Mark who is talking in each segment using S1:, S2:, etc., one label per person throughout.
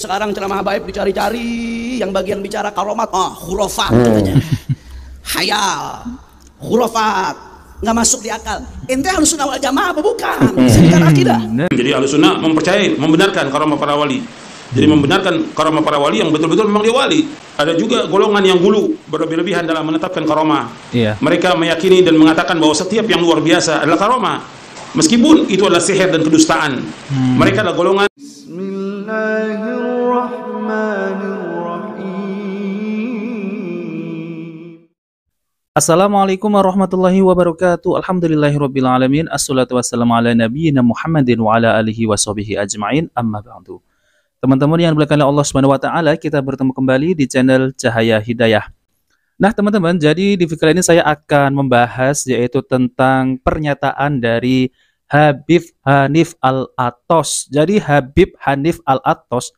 S1: Sekarang ceramah Habaib dicari-cari, yang bagian bicara karomat, khurafat katanya. Hayal, khurafat, nggak masuk di akal. Ente Ahlussunnah wal Jamaah apa bukan? Sekitar akidah.
S2: Jadi Ahlussunnah mempercayai, membenarkan karamah para wali. Jadi membenarkan karamah para wali yang betul-betul memang dia wali. Ada juga golongan yang hulu, berlebih-lebihan dalam menetapkan karamah. Mereka meyakini dan mengatakan bahwa setiap yang luar biasa adalah karamah, meskipun itu adalah sihir dan kedustaan. Mereka adalah golongan.
S3: Assalamualaikum warahmatullahi wabarakatuh. Alhamdulillahirabbil alamin. Assalatu wassalamu ala nabiyyina Muhammadin wa ala alihi washabihi ajmain. Amma ba'du. Teman-teman yang dimuliakan oleh Allah Subhanahu wa taala, kita bertemu kembali di channel Cahaya Hidayah. Nah, teman-teman, jadi di video ini saya akan membahas yaitu tentang pernyataan dari Habib Hanif Al-Attos. Jadi Habib Hanif Al-Attos,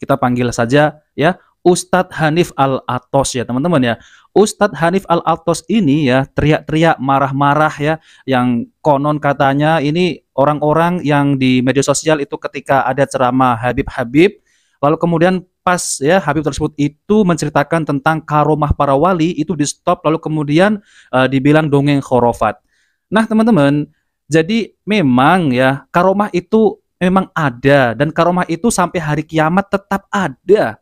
S3: kita panggil saja ya Ustadz Hanif Al-Attos ya teman-teman ya. Ustadz Hanif Al-Attos ini ya teriak-teriak marah-marah ya, yang konon katanya ini orang-orang yang di media sosial itu ketika ada ceramah Habib-Habib, lalu kemudian pas ya Habib tersebut itu menceritakan tentang karomah para wali, itu di stop lalu kemudian dibilang dongeng khurafat. Nah teman-teman, jadi memang ya karomah itu memang ada, dan karomah itu sampai hari kiamat tetap ada.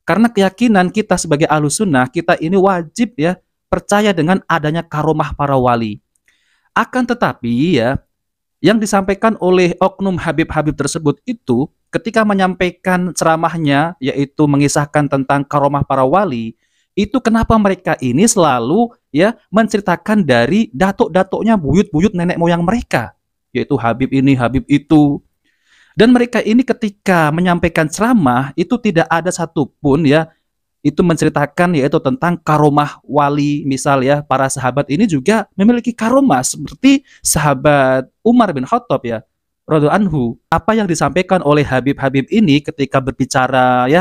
S3: Karena keyakinan kita sebagai Ahlussunnah, kita ini wajib ya percaya dengan adanya karomah para wali. Akan tetapi ya, yang disampaikan oleh oknum Habib-Habib tersebut itu ketika menyampaikan ceramahnya, yaitu mengisahkan tentang karomah para wali, itu kenapa mereka ini selalu ya menceritakan dari datuk-datuknya, buyut-buyut nenek moyang mereka, yaitu Habib ini, Habib itu. Dan mereka ini ketika menyampaikan ceramah itu tidak ada satupun ya itu menceritakan yaitu tentang karomah wali. Misal ya para sahabat ini juga memiliki karomah seperti sahabat Umar bin Khattab ya radhiyallahu anhu. Apa yang disampaikan oleh Habib-Habib ini ketika berbicara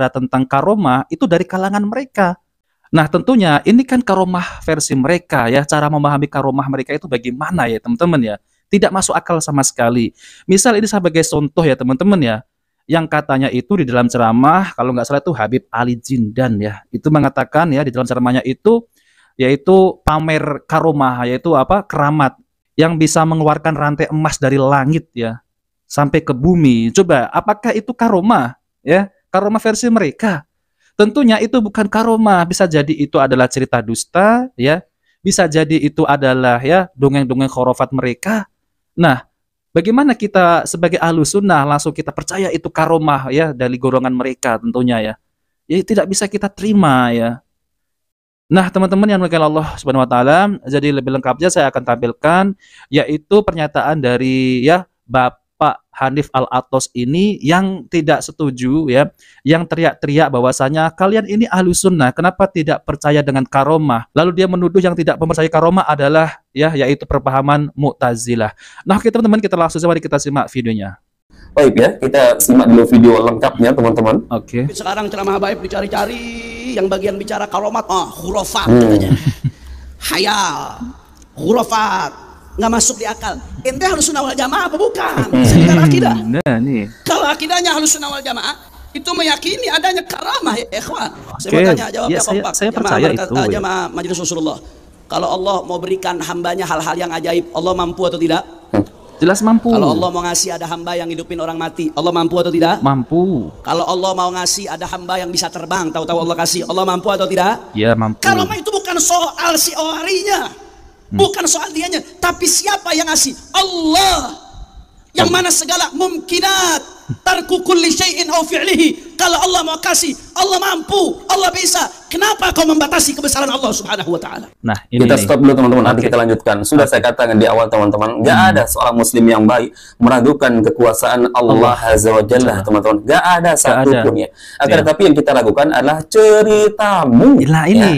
S3: tentang karomah itu dari kalangan mereka. Nah tentunya ini kan karomah versi mereka ya, cara memahami karomah mereka itu bagaimana ya teman-teman ya. Tidak masuk akal sama sekali. Misal ini sebagai contoh ya teman-teman ya, yang katanya itu di dalam ceramah, kalau nggak salah itu Habib Ali Jindan ya, itu mengatakan ya di dalam ceramahnya itu, yaitu pamer karomah, yaitu apa, keramat, yang bisa mengeluarkan rantai emas dari langit ya, sampai ke bumi. Coba, apakah itu karomah ya, karomah versi mereka? Tentunya itu bukan karomah, bisa jadi itu adalah cerita dusta ya, bisa jadi itu adalah ya dongeng-dongeng khurafat mereka. Nah, bagaimana kita sebagai Ahlussunnah langsung kita percaya itu karomah ya dari golongan mereka tentunya ya. Ya tidak bisa kita terima ya. Nah, teman-teman yang dimuliakan Allah Subhanahu wa taala, jadi lebih lengkapnya saya akan tampilkan yaitu pernyataan dari ya Bapak Hanif Al-Attos ini yang tidak setuju ya, yang teriak-teriak bahwasanya kalian ini Ahlussunnah kenapa tidak percaya dengan karomah. Lalu dia menuduh yang tidak mempercayai karomah adalah ya yaitu perpahaman Mu'tazilah. Nah, teman-teman kita langsung saja kita simak videonya.
S4: Baik ya, kita simak dulu video lengkapnya teman-teman.
S3: Oke.
S1: Sekarang ceramah Habaib dicari-cari, yang bagian bicara karomat, khurafat katanya. Hayal, khurafat, nggak masuk di akal. Ente Ahlussunnah wal Jamaah apa bukan? Sekitar akidah.
S3: Nah, nih.
S1: Kalau akidahnya Ahlussunnah wal Jamaah itu meyakini adanya karamah ya ikhwan. Saya mau tanya jawabnya kompak.
S3: Saya percaya itu.
S1: Jamaah Majelis Rasulullah. Kalau Allah mau berikan hambanya hal-hal yang ajaib, Allah mampu atau tidak?
S3: Jelas mampu.
S1: Kalau Allah mau ngasih ada hamba yang hidupin orang mati, Allah mampu atau tidak?
S3: Mampu.
S1: Kalau Allah mau ngasih ada hamba yang bisa terbang, tahu-tahu Allah kasih, Allah mampu atau tidak?
S3: Ya, mampu.
S1: Karamah itu bukan soal si orinya, bukan soal dianya, tapi siapa yang ngasih? Allah. Yang mana segala mungkinat, tarku kulli syai'in aw fi'lihi. Kalau Allah mau kasih, Allah mampu, Allah bisa. Kenapa kau membatasi kebesaran Allah Subhanahu wa taala?
S3: Nah, ini
S4: kita stop dulu teman-teman, nanti kita lanjutkan. Sudah saya katakan di awal teman-teman, gak ada seorang muslim yang baik meragukan kekuasaan Allah Azza wa Jalla teman-teman. Gak ada satupun ya. Akan tetapi yang kita lakukan adalah ceritamu.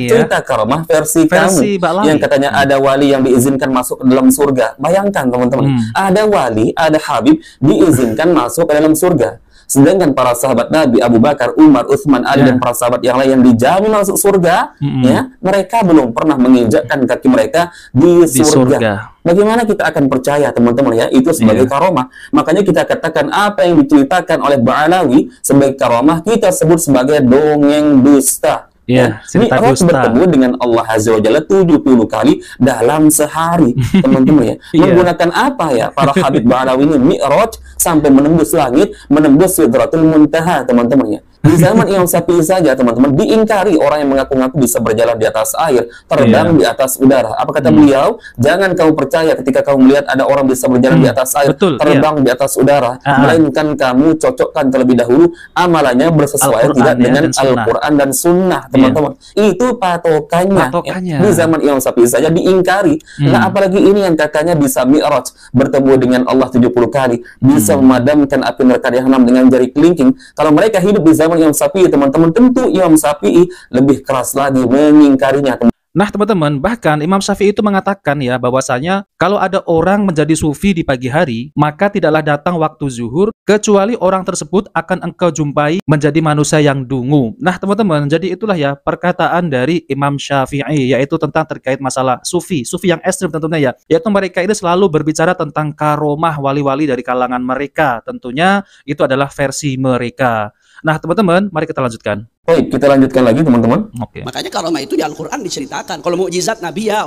S4: Cerita karomah versi kamu. Yang katanya ada wali yang diizinkan masuk ke dalam surga. Bayangkan teman-teman, ada wali, ada Habib diizinkan masuk ke dalam surga. Sedangkan para sahabat Nabi Abu Bakar, Umar, Utsman, Ali dan para sahabat yang lain yang dijamin masuk surga, ya, mereka belum pernah menginjakkan kaki mereka di surga. Bagaimana kita akan percaya, teman-teman, ya, itu sebagai karomah? Makanya kita katakan apa yang diceritakan oleh Ba'alawi sebagai karomah kita sebut sebagai dongeng dusta. Mi'raj bertemu dengan Allah Azza wa Jalla 70 kali dalam sehari, teman-teman, ya. Menggunakan apa, ya, para Habib Ba'alawi ini Mi'raj sampai menembus langit, menembus Sidratul Muntaha, teman-teman, ya. Di zaman Imam Syafi'i saja, teman-teman, diingkari orang yang mengaku-ngaku bisa berjalan di atas air, terbang di atas udara. Apa kata beliau? Jangan kamu percaya ketika kamu melihat ada orang bisa berjalan di atas air, terbang di atas udara, melainkan kamu cocokkan terlebih dahulu amalannya bersesuaian tidak dengan Al-Quran dan Sunnah, teman-teman. Itu patokannya. Ya. Di zaman Imam Syafi'i saja diingkari. Nah, apalagi ini yang katanya bisa Mi'raj, bertemu dengan Allah 70 kali, bisa memadamkan api neraka jahanam dengan jari kelingking. Kalau mereka hidup di zaman Imam Syafi'i, teman-teman, tentu Imam Syafi'i lebih keras lagi mengingkarinya.
S3: Nah, teman-teman, bahkan Imam Syafi'i itu mengatakan, ya, bahwasanya kalau ada orang menjadi sufi di pagi hari, maka tidaklah datang waktu zuhur kecuali orang tersebut akan engkau jumpai menjadi manusia yang dungu. Nah, teman-teman, jadi itulah, ya, perkataan dari Imam Syafi'i, yaitu tentang terkait masalah sufi yang ekstrim tentunya, ya, yaitu mereka ini selalu berbicara tentang karomah wali-wali dari kalangan mereka. Tentunya itu adalah versi mereka. Nah, teman-teman, mari kita lanjutkan.
S4: Baik, kita lanjutkan lagi, teman-teman.
S1: Makanya karomah itu di Al-Quran diceritakan. Kalau mukjizat Nabi, ya,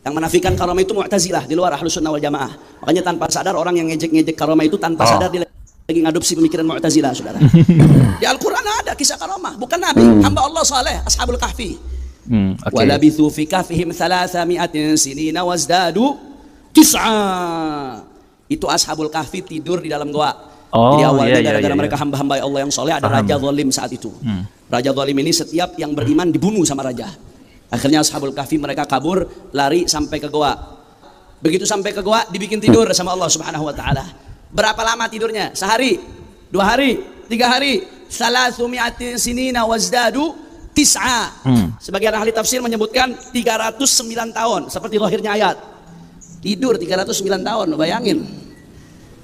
S1: yang menafikan karomah itu Mu'tazilah, di luar Ahlus Sunnah wal Jamaah. Makanya tanpa sadar orang yang ngejek-ngejek karomah itu tanpa sadar dia lagi ngadopsi pemikiran Mu'tazilah, saudara. Di Al-Quran ada kisah karomah, bukan Nabi, hamba Allah saleh, Ashabul Kahfi. Walabithu fi kahfihim 300 sinina wazdadu 9. Itu Ashabul Kahfi tidur di dalam goa. Jadi awalnya gara-gara mereka hamba-hamba Allah yang soleh, ada raja zalim saat itu. Raja zalim ini setiap yang beriman dibunuh sama raja. Akhirnya Ashabul Kahfi mereka kabur, lari sampai ke goa. Begitu sampai ke goa, dibikin tidur sama Allah Subhanahu wa taala. Berapa lama tidurnya? Sehari, 2 hari, 3 hari. 300 sinina wazdadu 9. Sebagian ahli tafsir menyebutkan 309 tahun, seperti zahirnya ayat. Tidur 309 tahun, bayangin.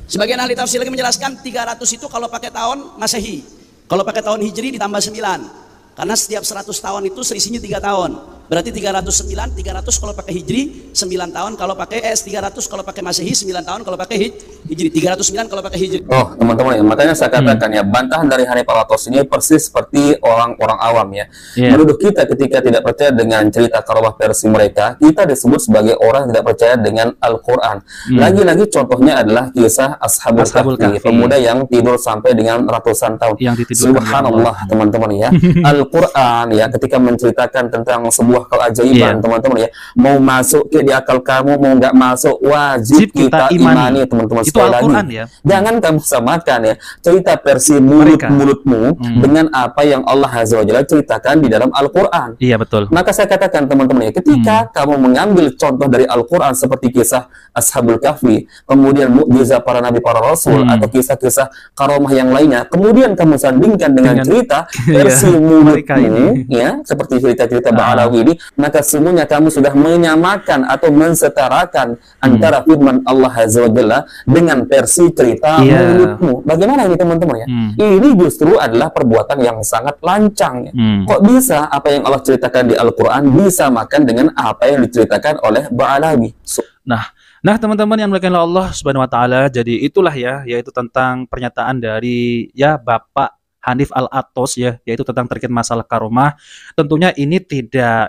S1: Sebagian ahli tafsir lagi menjelaskan 300 itu kalau pakai tahun Masehi. Kalau pakai tahun Hijri ditambah 9. Karena setiap 100 tahun itu selisihnya 3 tahun. Berarti 309, 300 kalau pakai Hijri, 9 tahun kalau pakai 300 kalau pakai Masehi, 9 tahun kalau pakai Hijri, 309 kalau pakai Hijri.
S4: Oh, teman-teman, makanya saya katakan, ya, bantahan dari Hanifah Al-Atos ini persis seperti orang-orang awam, ya. Menuduh kita ketika tidak percaya dengan cerita karomah versi mereka, kita disebut sebagai orang yang tidak percaya dengan Al-Quran. Lagi-lagi contohnya adalah kisah Ashabul Kahfi, pemuda yang tidur sampai dengan ratusan tahun. Subhanallah, teman-teman, ya. Al-Quran, ya, ketika menceritakan tentang sebuah keajaiban, teman-teman, ya, mau masuk ke di akal kamu, mau nggak masuk, wajib kita imani, teman-teman. Sekali lagi, ya. Jangan kamu samakan, ya, cerita versi mulutmu dengan apa yang Allah Azza wa Jalla ceritakan di dalam Al-Quran.
S3: Iya, betul.
S4: Maka saya katakan, teman-teman, ya, ketika kamu mengambil contoh dari Al-Quran seperti kisah Ashabul Kahfi, kemudian mukjizat para nabi, para rasul, atau kisah-kisah karomah yang lainnya, kemudian kamu sandingkan dengan cerita versi mulutmu, ya, seperti cerita-cerita Ba'alawi ini, maka semuanya kamu sudah menyamakan atau mensetarakan antara firman Allah Azza wa Jalla dengan versi cerita mulutmu. Bagaimana ini, teman-teman, ya? Ini justru adalah perbuatan yang sangat lancang, ya. Kok bisa apa yang Allah ceritakan di Al-Quran disamakan dengan apa yang diceritakan oleh Ba'alawi?
S3: Nah, teman-teman yang dimuliakan oleh Allah Subhanahu wa taala, jadi itulah, ya, yaitu tentang pernyataan dari, ya, Bapak Hanif Al-Atos, ya, yaitu tentang terkait masalah karomah. Tentunya ini tidak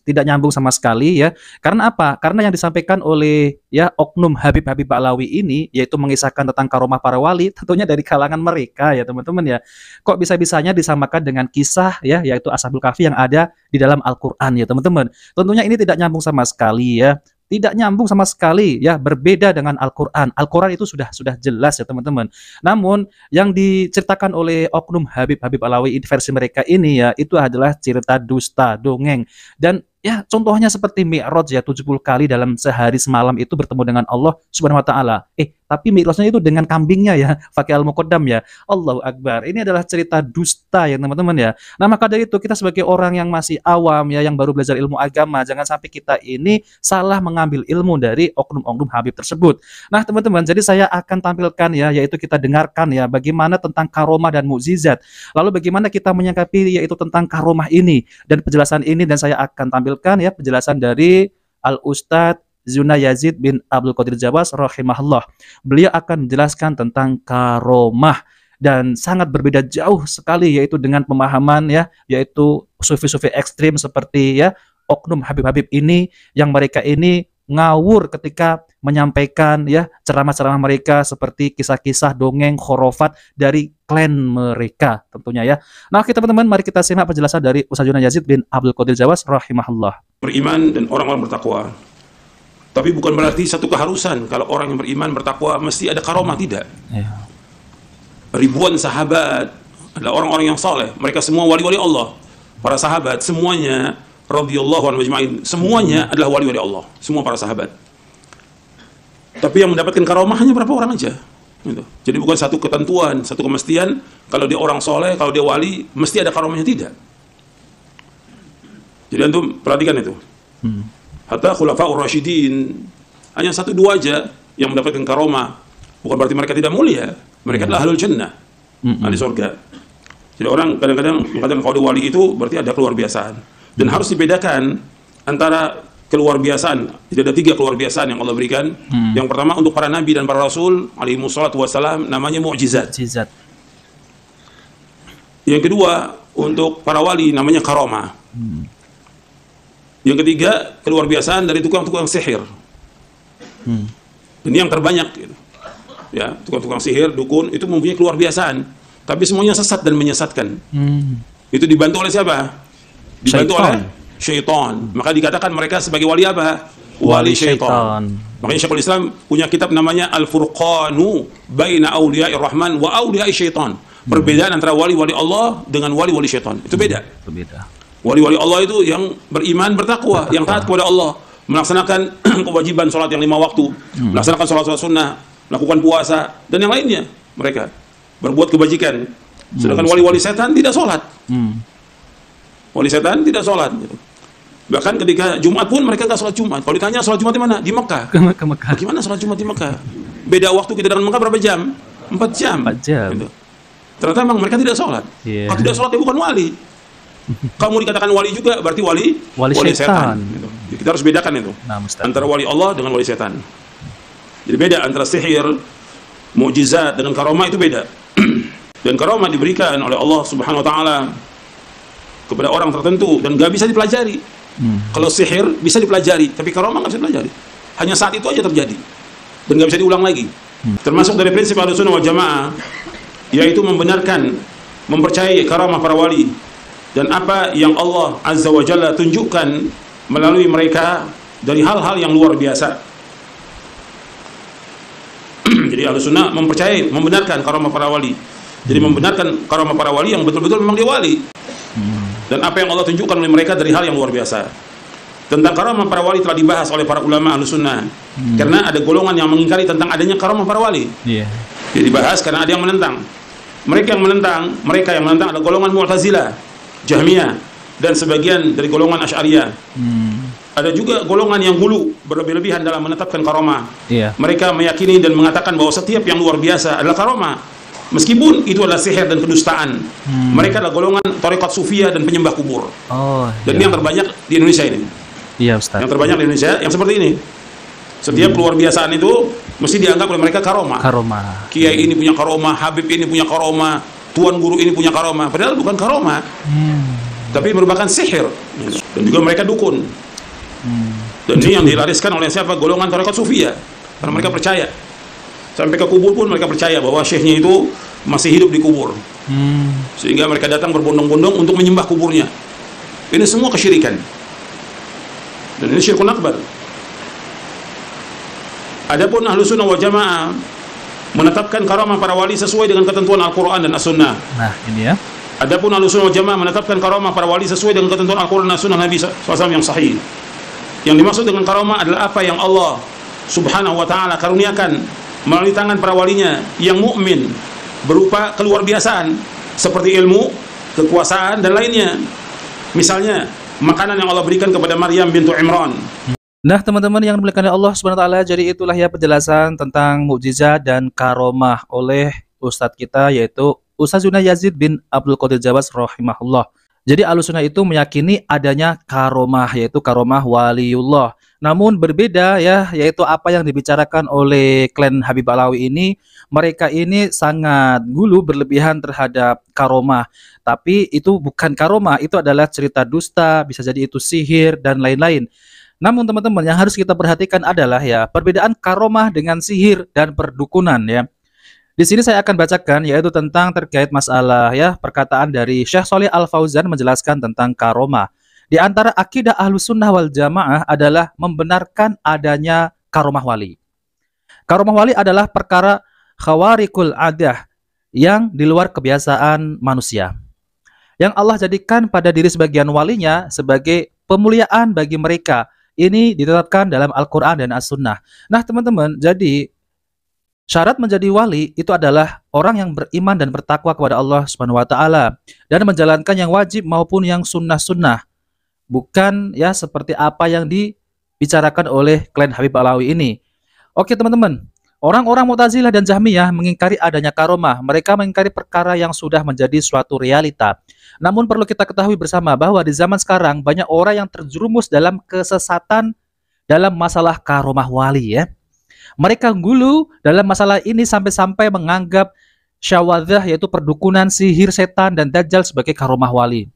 S3: nyambung sama sekali, ya. Karena apa? Karena yang disampaikan oleh, ya, oknum Habib-Habib Ba'alawi ini, yaitu mengisahkan tentang karomah para wali, tentunya dari kalangan mereka, ya, teman-teman, ya. Kok bisa-bisanya disamakan dengan kisah, ya, yaitu Ashabul Kahfi yang ada di dalam Al-Quran, ya, teman-teman. Tentunya ini tidak nyambung sama sekali, ya. Tidak nyambung sama sekali, ya, berbeda dengan Al-Quran. Al-Quran itu sudah jelas, ya, teman-teman. Namun yang diceritakan oleh oknum Habib-Habib Ba'alawi versi mereka ini, ya, itu adalah cerita dusta, dongeng. Dan Ya, contohnya seperti Mi'raj ya, 70 kali dalam sehari semalam itu bertemu dengan Allah Subhanahu wa taala. Tapi Mi'rajnya itu dengan kambingnya ya, pakai al-muqaddam ya. Allahu Akbar. Ini adalah cerita dusta ya, teman-teman ya. Nah, maka dari itu kita sebagai orang yang masih awam ya, yang baru belajar ilmu agama, jangan sampai kita ini salah mengambil ilmu dari oknum-oknum Habib tersebut. Nah, teman-teman, jadi saya akan tampilkan ya, yaitu kita dengarkan ya bagaimana tentang karomah dan mukjizat. Lalu bagaimana kita menyikapi yaitu tentang karomah ini dan penjelasan ini, dan saya akan tampilkan ya penjelasan dari Al-Ustadz Zuna Yazid bin Abdul Qadir Jawas rahimahullah. Beliau akan menjelaskan tentang karomah dan sangat berbeda jauh sekali yaitu dengan pemahaman ya, yaitu sufi-sufi ekstrim seperti ya oknum Habib-Habib ini, yang mereka ini ngawur ketika menyampaikan ya ceramah-ceramah mereka seperti kisah-kisah dongeng khurafat dari klan mereka tentunya ya. Nah, oke teman-teman, mari kita simak penjelasan dari Ustaz Zuna Yazid bin Abdul Qadir Jawas rahimahullah.
S2: Beriman dan orang-orang bertakwa. Tapi bukan berarti satu keharusan kalau orang yang beriman bertakwa mesti ada karomah, tidak. Ya. Ribuan sahabat adalah orang-orang yang saleh, mereka semua wali-wali Allah. Para sahabat semuanya radhiyallahu anhum ajma'in, semuanya adalah wali-wali Allah, semua para sahabat. Tapi yang mendapatkan karomah hanya berapa orang aja. Gitu. Jadi bukan satu ketentuan, satu kemestian kalau dia orang soleh, kalau dia wali mesti ada karomahnya, tidak. Jadi antum perhatikan itu. Hatta khulafaur rasyidin hanya 1-2 aja yang mendapatkan karomah. Bukan berarti mereka tidak mulia, mereka adalah ahlul jannah, ahli surga. Jadi orang kadang-kadang mengatakan kalau dia wali itu berarti ada keluar biasaan. Dan harus dibedakan antara keluar biasaan. Jadi ada 3 keluar biasaan yang Allah berikan. Yang pertama untuk para nabi dan para rasul alaihi wassalatu wassalam namanya mukjizat. Yang kedua untuk para wali namanya karomah. Yang ketiga keluar biasaan dari tukang-tukang sihir. Ini yang terbanyak gitu. Ya, tukang-tukang sihir, dukun itu mempunyai keluar biasaan, tapi semuanya sesat dan menyesatkan. Itu dibantu oleh siapa? Dibantu oleh syaitan. Maka dikatakan mereka sebagai wali apa? Wali syaitan. Makanya Syekhul Islam punya kitab namanya Al-Furqanu Baina Auliya'ir Rahman wa Auliya'is Syaitan. Perbedaan antara wali-wali Allah dengan wali-wali syaitan. Itu beda. Wali-wali Allah itu yang beriman, bertakwa, yang taat kepada Allah, melaksanakan kewajiban sholat yang 5 waktu, melaksanakan sholat sunnah, melakukan puasa, dan yang lainnya. Mereka berbuat kebajikan. Sedangkan wali-wali setan tidak sholat. Wali setan tidak sholat. Gitu. Bahkan ketika Jumat pun mereka nggak sholat Jumat. Kalau ditanya sholat Jumat di mana? Di Mekah. Ke Mekah. Bagaimana sholat Jumat di Mekah? Beda waktu kita dengan Mekah berapa jam? 4 jam. 4 jam. Gitu. Ternyata memang mereka tidak sholat. Kalau tidak sholat, dia bukan wali. Kamu dikatakan wali juga berarti wali setan. Gitu. Jadi kita harus bedakan itu antara wali Allah dengan wali setan. Jadi beda antara sihir, mukjizat dengan karomah, itu beda. Dan karomah diberikan oleh Allah Subhanahu wa taala kepada orang tertentu dan gak bisa dipelajari. Kalau sihir bisa dipelajari, tapi karomah gak bisa dipelajari. Hanya saat itu aja terjadi dan gak bisa diulang lagi. Termasuk dari prinsip Ahlussunnah wal Jamaah, yaitu membenarkan, mempercayai karomah para wali dan apa yang Allah Azza wa Jalla tunjukkan melalui mereka dari hal-hal yang luar biasa. Jadi Ahlussunnah mempercayai, membenarkan karomah para wali. Jadi membenarkan karomah para wali yang betul-betul memang dia wali. Dan apa yang Allah tunjukkan oleh mereka dari hal yang luar biasa. Tentang karomah para wali telah dibahas oleh para ulama Ahlussunnah. Karena ada golongan yang mengingkari tentang adanya karomah para wali. Jadi dibahas karena ada yang menentang. Mereka yang menentang adalah golongan Mu'tazilah, Jahmiyah, dan sebagian dari golongan Asy'ariyah. Ada juga golongan yang hulu, berlebih-lebihan dalam menetapkan karomah. Mereka meyakini dan mengatakan bahwa setiap yang luar biasa adalah karomah, meskipun itu adalah sihir dan kedustaan. Mereka adalah golongan tarekat sufiyah dan penyembah kubur. Dan ini yang terbanyak di Indonesia ini. Ustaz. Yang terbanyak di Indonesia yang seperti ini. Setiap luar biasaan itu mesti dianggap oleh mereka karomah. Kiai ini punya karomah, Habib ini punya karomah, tuan guru ini punya karomah. Padahal bukan karomah, tapi merupakan sihir. Dan juga mereka dukun. Dan ini yang dilariskan oleh siapa? Golongan tarekat sufiyah. Karena mereka percaya. Sampai ke kubur pun mereka percaya bahwa syekhnya itu masih hidup di kubur. Sehingga mereka datang berbondong-bondong untuk menyembah kuburnya. Ini semua kesyirikan. Dan ini syirkun akbar. Adapun Ahlussunnah wal Jamaah menetapkan karamah para wali sesuai dengan ketentuan Al-Quran dan As-Sunnah.
S3: Nah, ini ya.
S2: Adapun Ahlussunnah wal Jamaah menetapkan karamah para wali sesuai dengan ketentuan Al-Qur'an dan Sunnah Nabi SAW yang sahih. Yang dimaksud dengan karamah adalah apa yang Allah Subhanahu wa taala karuniakan melalui tangan para walinya yang mukmin, berupa keluar biasaan seperti ilmu, kekuasaan dan lainnya. Misalnya makanan yang Allah berikan kepada Maryam bintu Imran.
S3: Nah, teman-teman yang dimuliakan oleh Allah Subhanahu wa taala, jadi itulah ya penjelasan tentang mukjizat dan karomah oleh ustadz kita, yaitu Ustaz Yunus Yazid bin Abdul Qadir Jawas rahimahullah. Jadi Ahlussunnah itu meyakini adanya karomah, yaitu karomah waliullah. Namun berbeda ya, yaitu apa yang dibicarakan oleh klan Habib Alawi ini. Mereka ini sangat gulu berlebihan terhadap karomah. Tapi itu bukan karomah, itu adalah cerita dusta, bisa jadi itu sihir dan lain-lain. Namun teman-teman yang harus kita perhatikan adalah ya perbedaan karomah dengan sihir dan perdukunan ya. Di sini saya akan bacakan yaitu tentang terkait masalah ya perkataan dari Syekh Shalih Al Fauzan menjelaskan tentang karomah. Di antara akidah Ahlussunnah wal Jamaah adalah membenarkan adanya karomah wali. Karomah wali adalah perkara khawarikul adah yang di luar kebiasaan manusia, yang Allah jadikan pada diri sebagian walinya sebagai pemuliaan bagi mereka. Ini ditetapkan dalam Al-Quran dan As-Sunnah. Nah teman-teman, jadi syarat menjadi wali itu adalah orang yang beriman dan bertakwa kepada Allah Subhanahu wa taala dan menjalankan yang wajib maupun yang sunnah-sunnah. Bukan ya seperti apa yang dibicarakan oleh klan Habib Alawi ini. Oke teman-teman, orang-orang Mu'tazilah dan Jahmiyah mengingkari adanya karomah. Mereka mengingkari perkara yang sudah menjadi suatu realita. Namun perlu kita ketahui bersama bahwa di zaman sekarang banyak orang yang terjerumus dalam kesesatan dalam masalah karomah wali ya. Mereka gulu dalam masalah ini sampai-sampai menganggap syawadzah yaitu perdukunan, sihir, setan, dan dajjal sebagai karomah wali.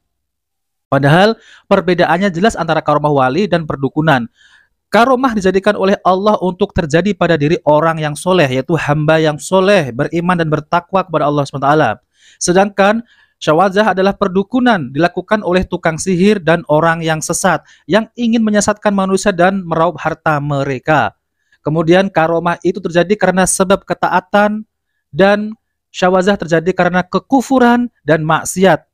S3: Padahal perbedaannya jelas antara karomah wali dan perdukunan. Karomah dijadikan oleh Allah untuk terjadi pada diri orang yang soleh, yaitu hamba yang soleh, beriman dan bertakwa kepada Allah SWT. Sedangkan syawadzah adalah perdukunan dilakukan oleh tukang sihir dan orang yang sesat, yang ingin menyesatkan manusia dan meraup harta mereka. Kemudian karomah itu terjadi karena sebab ketaatan dan syawadzah terjadi karena kekufuran dan maksiat.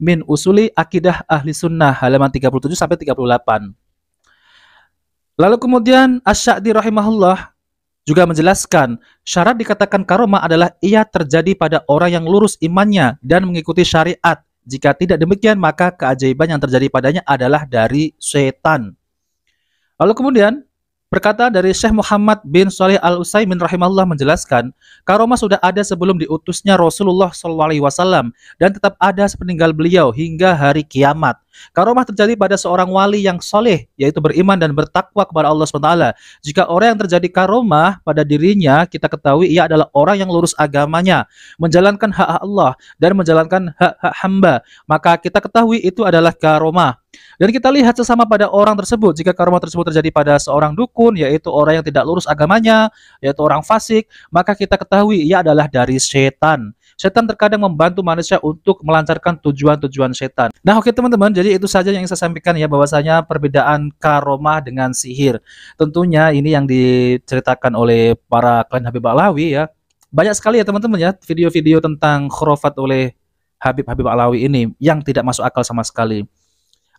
S3: Min usuli akidah ahli sunnah halaman 37-38. Lalu kemudian Asy-Sya'di rahimahullah juga menjelaskan syarat dikatakan karomah adalah ia terjadi pada orang yang lurus imannya dan mengikuti syariat. Jika tidak demikian maka keajaiban yang terjadi padanya adalah dari setan. Lalu kemudian perkataan dari Syekh Muhammad bin Shalih Al-Utsaimin rahimahullah menjelaskan, karomah sudah ada sebelum diutusnya Rasulullah SAW dan tetap ada sepeninggal beliau hingga hari kiamat. Karomah terjadi pada seorang wali yang soleh, yaitu beriman dan bertakwa kepada Allah SWT. Jika orang yang terjadi karomah pada dirinya, kita ketahui ia adalah orang yang lurus agamanya, menjalankan hak Allah dan menjalankan hak hamba, maka kita ketahui itu adalah karomah. Dan kita lihat sesama pada orang tersebut. Jika karomah tersebut terjadi pada seorang dukun, yaitu orang yang tidak lurus agamanya, yaitu orang fasik, maka kita ketahui ia adalah dari setan. Setan terkadang membantu manusia untuk melancarkan tujuan-tujuan setan. Nah oke teman-teman, jadi itu saja yang saya sampaikan ya, bahwasanya perbedaan karomah dengan sihir. Tentunya ini yang diceritakan oleh para klan Habib Alawi ya. Banyak sekali ya teman-teman ya video-video tentang khurafat oleh Habib Alawi ini yang tidak masuk akal sama sekali.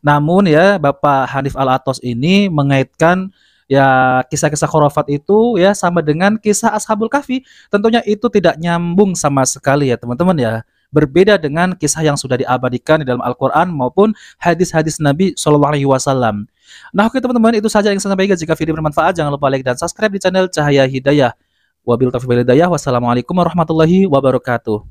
S3: Namun ya Bapak Hanif Al-Atos ini mengaitkan ya kisah-kisah khurafat itu ya sama dengan kisah Ashabul Kahfi. Tentunya itu tidak nyambung sama sekali ya teman-teman ya. Berbeda dengan kisah yang sudah diabadikan di dalam Al-Quran maupun hadis-hadis Nabi SAW. Nah oke teman-teman, itu saja yang saya sampaikan. Jika video bermanfaat jangan lupa like dan subscribe di channel Cahaya Hidayah. Wabillahi taufiq wal hidayah. Wassalamualaikum warahmatullahi wabarakatuh.